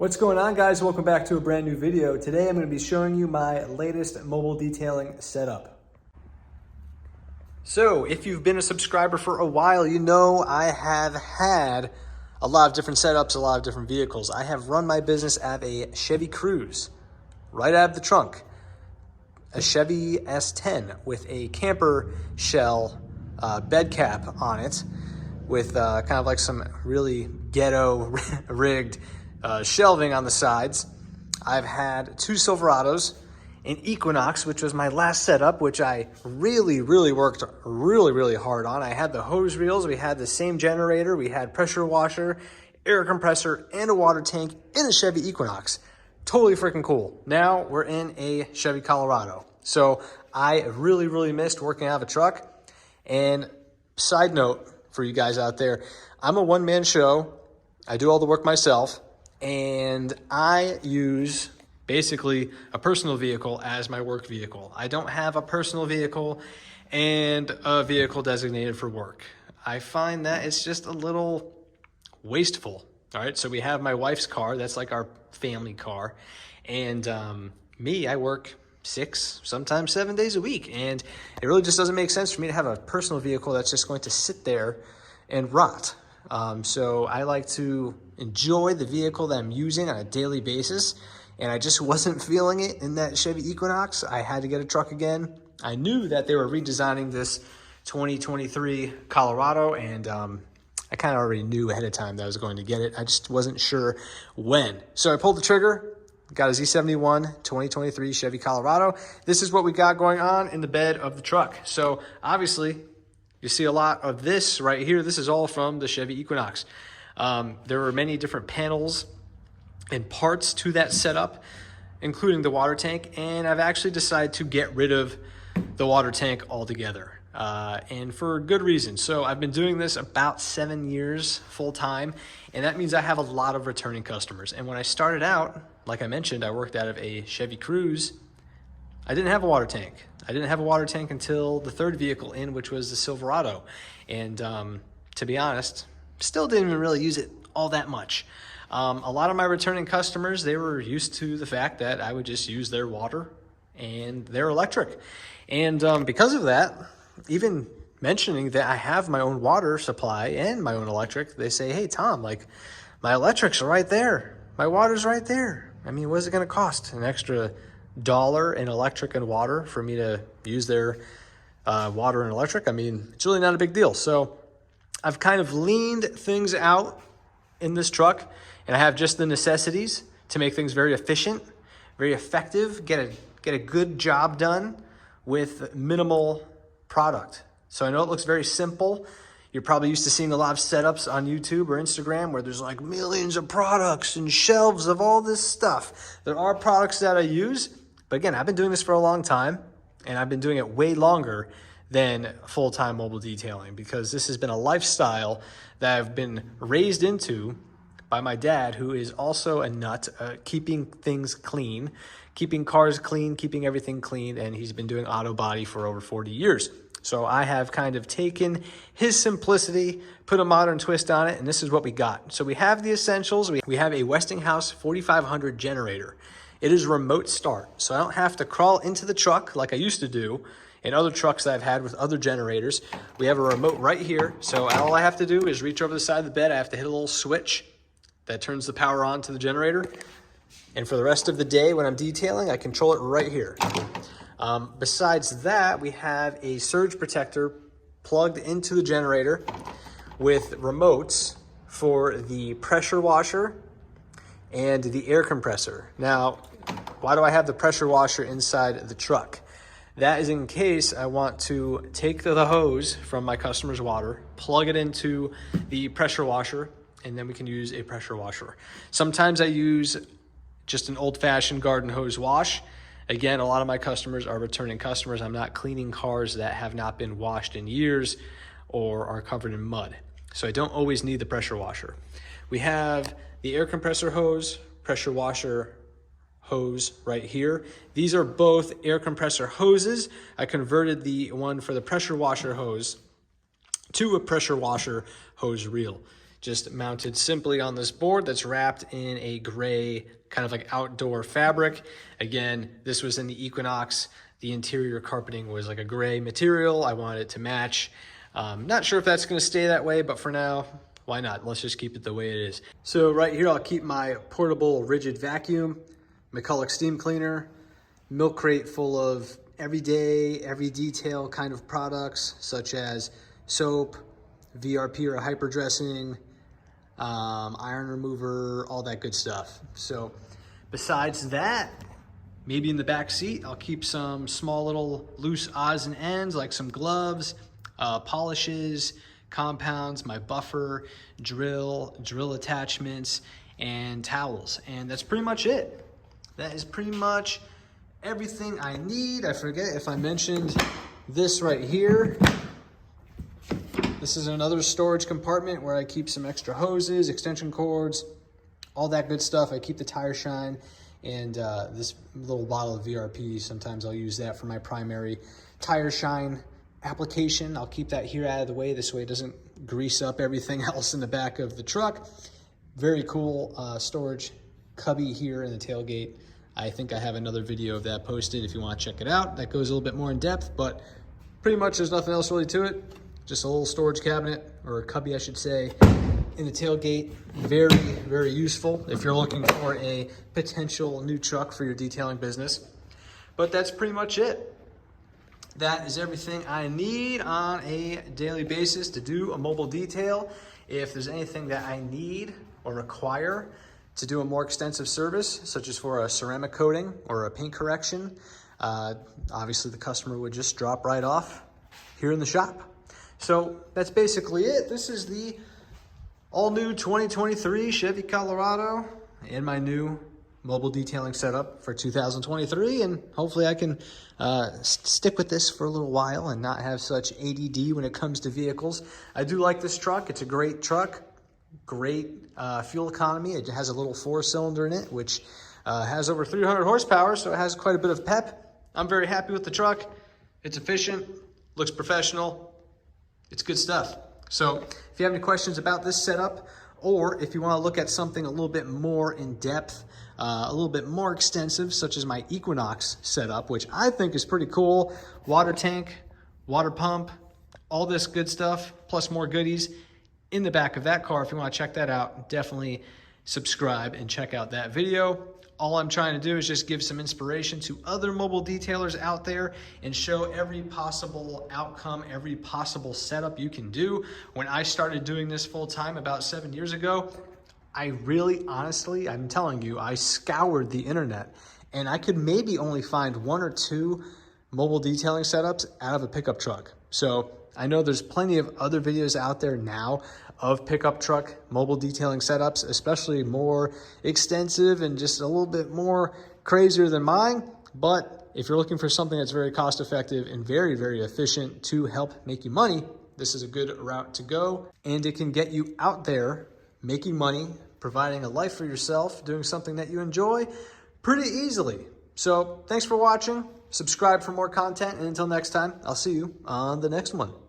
What's going on, guys? Welcome back to a brand new video. Today I'm going to be showing you my latest mobile detailing setup. So if you've been a subscriber for a while, you know I have had a lot of different setups, a lot of different vehicles. I have run my business out of a Chevy Cruze, right out of the trunk, a Chevy S10 with a camper shell bed cap on it with kind of like some really ghetto rigged shelving on the sides. I've had two Silverados, an Equinox, which was my last setup, which I really worked really hard on. I had the hose reels, we had the same generator, we had pressure washer, air compressor, and a water tank in a Chevy Equinox. Totally freaking cool. Now we're in a Chevy Colorado. So I really missed working out of a truck. And side note for you guys out there, I'm a one-man show. I do all the work myself. And I use basically a personal vehicle as my work vehicle. I don't have a personal vehicle and a vehicle designated for work. I find that it's just a little wasteful. All right, so we have my wife's car. That's like our family car. And me, I work 6, sometimes 7 days a week. And it really just doesn't make sense for me to have a personal vehicle that's just going to sit there and rot. So I like to enjoy the vehicle that I'm using on a daily basis, and I just wasn't feeling it in that Chevy Equinox. I had to get a truck again. I knew that they were redesigning this 2023 Colorado, and I kind of already knew ahead of time that I was going to get it. I just wasn't sure when. So I pulled the trigger, got a Z71 2023 Chevy Colorado. This is what we got going on in the bed of the truck. So obviously, you see a lot of this right here. This is all from the Chevy Equinox. There were many different panels and parts to that setup, including the water tank. And I've actually decided to get rid of the water tank altogether. And for good reason. So I've been doing this about 7 years full time. And that means I have a lot of returning customers. And when I started out, like I mentioned, I worked out of a Chevy Cruze. I didn't have a water tank. I didn't have a water tank until the third vehicle in, which was the Silverado. And to be honest, still didn't even really use it all that much. A lot of my returning customers, they were used to the fact that I would just use their water and their electric. And because of that, even mentioning that I have my own water supply and my own electric, they say, hey, Tom, like, my electrics are right there. My water's right there. I mean, what is it going to cost? An extra $1 in electric and water for me to use their water and electric? I mean, it's really not a big deal. So I've kind of leaned things out in this truck, and I have just the necessities to make things very efficient, very effective, get a good job done with minimal product. So I know it looks very simple. You're probably used to seeing a lot of setups on YouTube or Instagram where there's like millions of products and shelves of all this stuff. There are products that I use, but again, I've been doing this for a long time, and I've been doing it way longer than full-time mobile detailing, because this has been a lifestyle that I've been raised into by my dad, who is also a nut, keeping things clean, keeping cars clean, keeping everything clean, and he's been doing auto body for over 40 years. So I have kind of taken his simplicity, put a modern twist on it, and this is what we got. So we have the essentials. We have a Westinghouse 4500 generator. It is remote start, so I don't have to crawl into the truck like I used to do in other trucks that I've had with other generators. We have a remote right here, so all I have to do is reach over the side of the bed. I have to hit a little switch that turns the power on to the generator. And for the rest of the day when I'm detailing, I control it right here. Besides that, we have a surge protector plugged into the generator with remotes for the pressure washer and the air compressor. Now, why do I have the pressure washer inside the truck? That is in case I want to take the hose from my customer's water, plug it into the pressure washer, and then we can use a pressure washer. Sometimes I use just an old-fashioned garden hose wash. Again, a lot of my customers are returning customers. I'm not cleaning cars that have not been washed in years or are covered in mud. So I don't always need the pressure washer. We have the air compressor hose, pressure washer hose right here. These are both air compressor hoses. I converted the one for the pressure washer hose to a pressure washer hose reel. just mounted simply on this board that's wrapped in a gray kind of like outdoor fabric. Again, this was in the Equinox. The interior carpeting was like a gray material. I wanted it to match. Not sure if that's gonna stay that way, but for now, why not? Let's just keep it the way it is. So right here, I'll keep my portable rigid vacuum, McCulloch steam cleaner, milk crate full of everyday, every detail kind of products, such as soap, VRP or hyper dressing, iron remover, all that good stuff. So besides that, maybe in the back seat, I'll keep some small little loose odds and ends, like some gloves, polishes, compounds, my buffer, drill attachments, and towels. And that's pretty much it. That is pretty much everything I need. I forget if I mentioned this right here. This is another storage compartment where I keep some extra hoses, extension cords, all that good stuff. I keep the tire shine and this little bottle of VRP. Sometimes I'll use that for my primary tire shine application. I'll keep that here out of the way. This way it doesn't grease up everything else in the back of the truck. Very cool storage cubby here in the tailgate. I think I have another video of that posted if you want to check it out. That goes a little bit more in depth, but pretty much there's nothing else really to it. Just a little storage cabinet, or a cubby I should say, in the tailgate. Very, very useful if you're looking for a potential new truck for your detailing business. But that's pretty much it. That is everything I need on a daily basis to do a mobile detail. If there's anything that I need or require to do a more extensive service, such as for a ceramic coating or a paint correction, obviously the customer would just drop right off here in the shop. So that's basically it. This is the all-new 2023 Chevy Colorado and my new mobile detailing setup for 2023, and hopefully I can stick with this for a little while and not have such ADD when it comes to vehicles. I do like this truck. It's a great truck, great fuel economy. It has a little 4-cylinder in it, which has over 300 horsepower, so it has quite a bit of pep. I'm very happy with the truck. It's efficient, looks professional. It's good stuff. So if you have any questions about this setup, or if you want to look at something a little bit more in depth, a little bit more extensive, such as my Equinox setup, which I think is pretty cool. Water tank, water pump, all this good stuff, plus more goodies in the back of that car. If you want to check that out, definitely subscribe and check out that video. All I'm trying to do is just give some inspiration to other mobile detailers out there and show every possible outcome, every possible setup you can do. When I started doing this full time about 7 years ago, I really, honestly, I'm telling you, I scoured the internet and I could maybe only find 1 or 2 mobile detailing setups out of a pickup truck. So I know there's plenty of other videos out there now of pickup truck mobile detailing setups, especially more extensive and just a little bit more crazier than mine. But if you're looking for something that's very cost effective and very, very efficient to help make you money, this is a good route to go. And it can get you out there making money, providing a life for yourself, doing something that you enjoy pretty easily. So thanks for watching. Subscribe for more content. And until next time, I'll see you on the next one.